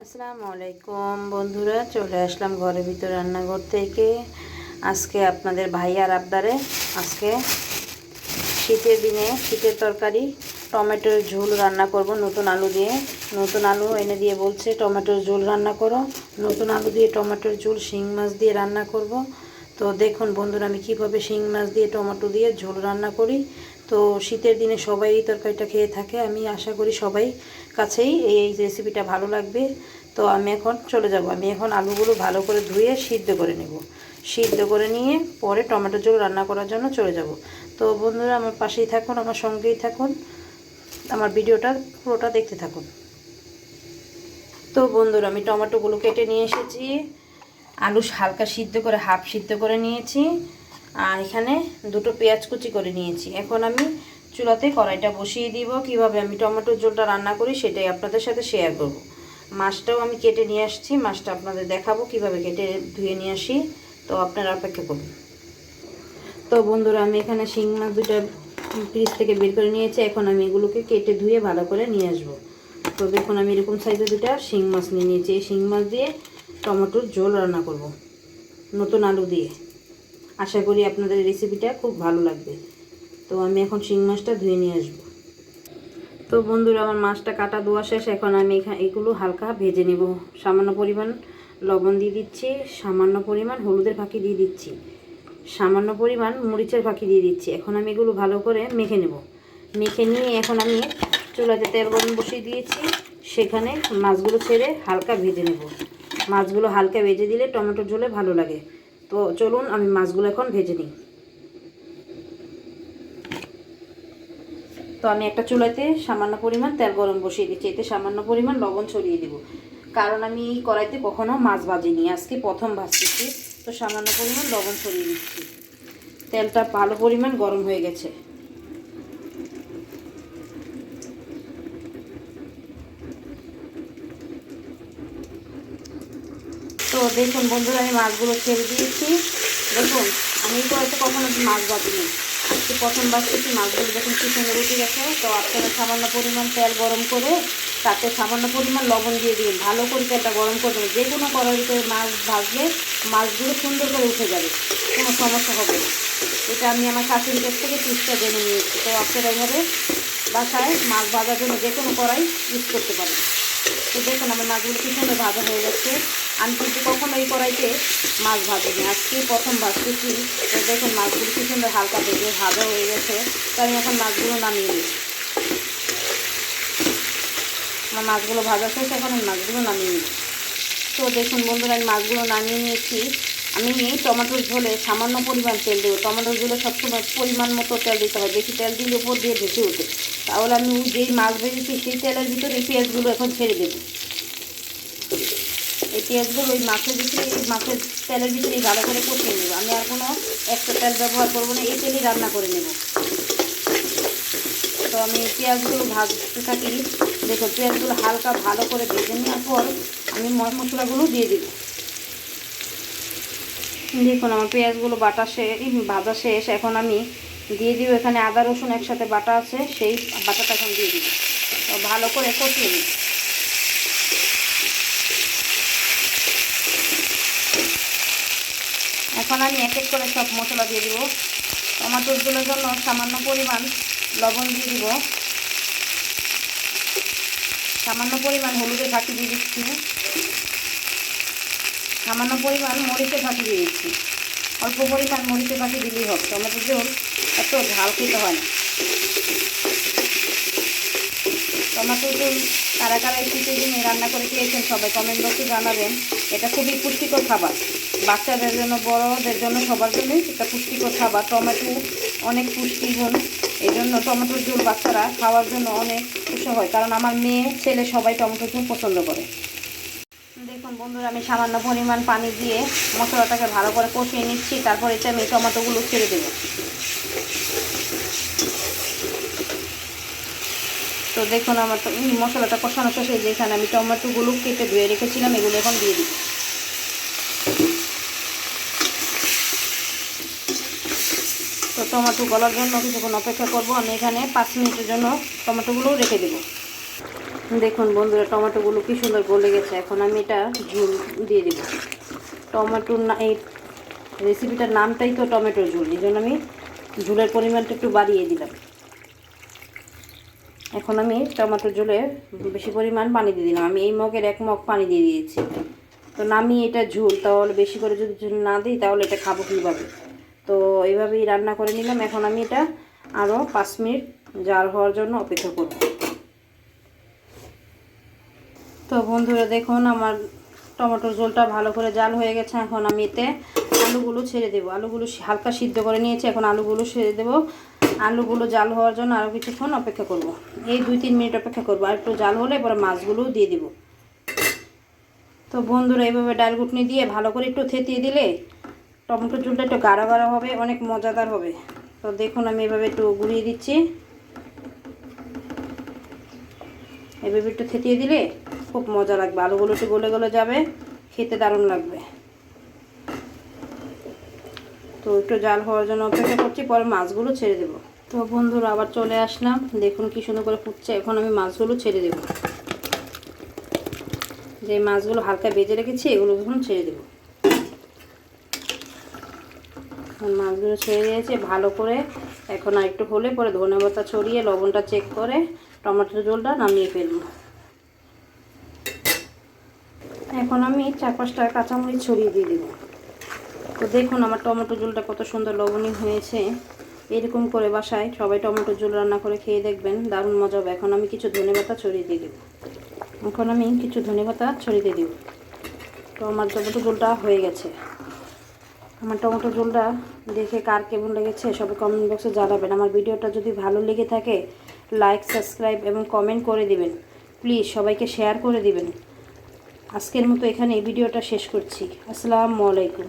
আসসালামু আলাইকুম বন্ধুরা, চলে আসলাম ঘরের ভিতর রান্নাঘর থেকে। আজকে আপনাদের ভাইয়ার আবদারে আজকে শীতের দিনে শীতের তরকারি টমেটোর ঝোল রান্না করব নতুন আলু দিয়ে। নতুন আলু এনে দিয়ে বলছে টমেটোর ঝোল রান্না করো। নতুন আলু দিয়ে টমেটোর ঝোল শিং মাছ দিয়ে রান্না করব। তো দেখুন বন্ধুরা, আমি কীভাবে শিং মাছ দিয়ে টমেটো দিয়ে ঝোল রান্না করি। তো শীতের দিনে সবাই এই তরকারিটা খেয়ে থাকে, আমি আশা করি সবাই কাছেই এই রেসিপিটা ভালো লাগবে। তো আমি এখন চলে যাব, আমি এখন আলুগুলো ভালো করে ধুয়ে সিদ্ধ করে নেব। সিদ্ধ করে নিয়ে পরে টমেটো ঝোল রান্না করার জন্য চলে যাব। তো বন্ধুরা আমার পাশেই থাকুন, আমার সঙ্গেই থাকুন, আমার ভিডিওটা পুরোটা দেখতে থাকুন। তো বন্ধুরা আমি টমেটোগুলো কেটে নিয়ে এসেছি, আলু হালকা সিদ্ধ করে হাফ সিদ্ধ করে নিয়েছি, আর এখানে দুটো পেঁয়াজ কুচি করে নিয়েছি। এখন আমি চুলাতে কড়াইটা বসিয়ে দিব। কিভাবে আমি টমেটোর ঝোলটা রান্না করি সেটাই আপনাদের সাথে শেয়ার করব। মাছটাও আমি কেটে নিয়ে আসছি, মাছটা আপনাদের দেখাবো কিভাবে কেটে ধুয়ে নিয়ে আসি। তো আপনারা অপেক্ষা করুন। তো বন্ধুরা আমি এখানে শিং মাছ দুটো ফ্রিজ থেকে বের করে নিয়েছি। এখন আমি এগুলোকে কেটে ধুয়ে ভালো করে নিয়ে আসবো। তো দেখুন আমি এরকম সাইজের দুটো শিং মাছ নিয়ে নিয়েছি। এই শিং মাছ দিয়ে টমেটোর ঝোল রান্না করব নতুন আলু দিয়ে। আশা করি আপনাদের রেসিপিটা খুব ভালো লাগবে। তো আমি এখন শিং মাছটা ধুয়ে নিয়ে আসবো। তো বন্ধুরা আমার মাছটা কাটা ধোয়া শেষ। এখন আমি এগুলো হালকা ভেজে নেব। সামান্য পরিমাণ লবণ দিয়ে দিচ্ছি, সামান্য পরিমাণ হলুদের ফাঁকি দিয়ে দিচ্ছি, সামান্য পরিমাণ মরিচের ফাঁকি দিয়ে দিচ্ছি। এখন আমি এগুলো ভালো করে মেখে নেব। মেখে নিয়ে এখন আমি চুলাতে তেল গরম বসিয়ে দিয়েছি, সেখানে মাছগুলো ছেড়ে হালকা ভেজে নেব। মাছগুলো হালকা ভেজে দিলে টমেটোর ঝোলে ভালো লাগে। তো চলুন আমি মাছগুলো এখন ভেজে নিই। তো আমি একটা চুলাতে সামান্য পরিমাণ তেল গরম বসিয়ে দিচ্ছি, এতে সামান্য পরিমাণ লবণ ছড়িয়ে দেব। কারণ আমি এই কড়াইতে কখনো মাছ ভাজিনি, আজকে প্রথম ভাজতেছি। তো সামান্য পরিমাণ লবণ ছড়িয়ে দিচ্ছি। তেলটা ভালো পরিমাণ গরম হয়ে গেছে। তো দেখুন বন্ধুরা আমি মাছগুলো ছেড়ে দিয়েছি। দেখুন আমি এই কড়াইতে কখনো মাছ ভাজিনি, আজকে প্রথম ভাজতেছি। মাছগুলো দেখুন কি সুন্দর উঠে গেছে। তো আপনারা সামান্য পরিমাণ তেল গরম করে তাতে সামান্য পরিমাণ লবণ দিয়ে দিন। ভালো করে তেলটা গরম করবেন। যে কোনো কড়াইতে মাছ ভাজলে মাছগুলো সুন্দর করে উঠে যাবে, কোনো সমস্যা হবে না। এটা আমি আমার শাশুড়ির কাছ থেকে টিপসটা জেনে নিয়েছি। তো আপনারা এইভাবে বাসায় মাছ ভাজার জন্য যে কোনো কড়াই ইউজ করতে পারেন। তো দেখুন আমার মাছগুলো কি সুন্দর ভাজা হয়ে যাচ্ছে। আমি কিন্তু কখনো এই কড়াইতে মাছ ভাজিনি, আজকে প্রথম ভাজতেছি। তো দেখুন মাছগুলো কি সুন্দর হালকা ভেজে ভাজা হয়ে গেছে। তো আমি এখন মাছগুলো নামিয়ে নিই। আমার মাছগুলো ভাজা শেষ, এখন আমি মাছগুলো নামিয়ে নিই। তো দেখুন বন্ধুরা আমি মাছগুলো নামিয়ে নিয়েছি। আমি টমেটোর ঝোলে সামান্য পরিমাণ তেল দেবো। টমেটোর ঝোলে সবসময় পরিমাণ মতো তেল দিতে হয়, বেশি তেল দিলে উপর দিয়ে ভেসে ওঠে। তাহলে আমি যেই মাছ ভেজেছি সেই তেলের ভিতরে এই পেঁয়াজগুলো এখন ছেড়ে দেবো। এই পেঁয়াজগুলো ওই মাছের ভিতরে, এই মাছের তেলের ভিতরেই ভালো করে কষিয়ে নেব। আমি আর কোনো এক্সট্রা তেল ব্যবহার করবো না, এই তেলেই রান্না করে নেব। তো আমি পেঁয়াজগুলো ভাজতে থাকি। দেখো পেঁয়াজগুলো হালকা ভালো করে ভেজে নেওয়ার পর আমি মশলাগুলো দিয়ে দেব। দেখুন আমার পেঁয়াজগুলো ভাজা শেষ। এখন আমি দিয়ে দিব এখানে আদা রসুন একসাথে বাটা আছে, সেই বাটাটা এখন দিয়ে দিব। তো ভালো করে কষিয়ে নিই। এখন আমি এক এক করে সব মশলা দিয়ে দিব। টমেটোর ঝোলের জন্য সামান্য পরিমাণ লবণ দিয়ে দিব, সামান্য পরিমাণ হলুদের ফাঁকি দিয়ে দিচ্ছি, সামান্য পরিমাণ মরিচের ফাঁকি দিয়ে দিচ্ছি। অল্প পরিমাণ মরিচের ফাঁকি দিলেই হবে, টমেটোর ঝোল এত ঝাল খেতে হয় না। টমেটোর ঝোল কারা কারা এই শীতের দিনে রান্না করে খেয়েছেন সবাই কমেন্ট বক্সে জানাবেন। এটা খুবই পুষ্টিকর খাবার, বাচ্চাদের জন্য বড়দের জন্য সবার জন্যই এটা পুষ্টিকর খাবার। টমেটো অনেক পুষ্টিগুণ, এই জন্য টমেটোর ঝোল বাচ্চারা খাওয়ার জন্য অনেক খুশি হয়। কারণ আমার মেয়ে ছেলে সবাই টমেটোর ঝোল পছন্দ করে। দেখুন বন্ধুরা আমি সামান্য পরিমাণ পানি দিয়ে মশলাটাকে ভালো করে কষিয়ে নিচ্ছি। তারপর এটা আমি টমেটোগুলো ছেড়ে দেবো। তো দেখুন আমার তো মশলাটা কষানো শেষে যেখানে আমি টমেটোগুলো কেটে ধুয়ে রেখেছিলাম এগুলো এখন দিয়ে দিই। তো টমেটো গলার জন্য কিছুক্ষণ অপেক্ষা করব। আমি এখানে 5 মিনিটের জন্য টমেটোগুলো রেখে দেব। দেখুন বন্ধুরা, টমেটোগুলো কি সুন্দর গলে গেছে। এখন আমি এটা ঝোল দিয়ে দেব। টমেটোর এই রেসিপিটার নামটাই তো টমেটোর ঝোল, এই জন্য আমি ঝোলের পরিমাণটা একটু বাড়িয়ে দিলাম। এখন আমি টমেটোর ঝোলে বেশি পরিমাণ পানি দিয়ে দিলাম। আমি এই মগের 1 মগ পানি দিয়ে দিয়েছি। তো নামিয়ে এটা ঝোল, তাহলে বেশি করে যদি ঝোল না দিই তাহলে এটা খাবো কীভাবে। তো এইভাবেই রান্না করে নিলাম। এখন আমি এটা আরও 5 মিনিট জাল হওয়ার জন্য অপেক্ষা করব। তো বন্ধুরা দেখুন, আমার টমেটোর ঝোলটা ভালো করে জাল হয়ে গেছে। এখন আমি এতে আলুগুলো ছেড়ে দেবো। আলুগুলো হালকা সিদ্ধ করে নিয়েছি, এখন আলুগুলো ছেড়ে দেবো। আলুগুলো জাল হওয়ার জন্য আরও কিছুক্ষণ অপেক্ষা করব। এই 2-3 মিনিট অপেক্ষা করব। আর একটু জাল হলে এবার মাছগুলোও দিয়ে দেবো। তো বন্ধুরা, এইভাবে ডাল ঘুটনি দিয়ে ভালো করে একটু থেতিয়ে দিলে টমেটোর ঝোলটা একটু গাঢ় গাঢ় হবে, অনেক মজাদার হবে। তো দেখুন, আমি এভাবে একটু গুঁড়িয়ে দিচ্ছি। এভাবে একটু থেতিয়ে দিলে খুব মজা লাগবে। আলুগুলো একটু গলে গলে যাবে, খেতে দারুণ লাগবে। তো একটু জাল হওয়ার জন্য অপেক্ষা করছি, পরে মাছগুলো ছেড়ে দেবো। তো বন্ধুরা, আবার চলে আসলাম। দেখুন কি সুন্দর করে ফুটছে। এখন আমি মাছগুলো ছেড়ে দেবো। যে মাছগুলো হালকা ভেজে রেখেছি এগুলো এখন ছেড়ে দেবো। মাছগুলো ছেড়ে দিয়েছি ভালো করে। এখন আর একটু হলে পরে ধনেপাতা ছড়িয়ে লবণটা চেক করে টমেটোর ঝোলটা নামিয়ে ফেলবো। এখন আমি 4-5টা কাঁচামরিচ ছড়িয়ে দিয়ে দেবো। তো দেখুন আমার টমেটো ঝোলটা কত সুন্দর লবণীয় হয়েছে। এরকম করে বাসায় সবাই টমেটো ঝোল রান্না করে খেয়ে দেখবেন, দারুণ মজা হবে। এখন আমি কিছু ধনেপাতা ছড়িয়ে দিয়ে দেবো। তো আমার টমেটো ঝোলটা হয়ে গেছে। আমার টমেটো ঝোলটা দেখে কার কেমন লেগেছে সবাই কমেন্ট বক্সে জানাবেন। আমার ভিডিওটা যদি ভালো লেগে থাকে লাইক, সাবস্ক্রাইব এবং কমেন্ট করে দিবেন। প্লিজ সবাইকে শেয়ার করে দিবেন। আজকের মতো এখানে এই ভিডিওটা শেষ করছি। আসসালামু আলাইকুম।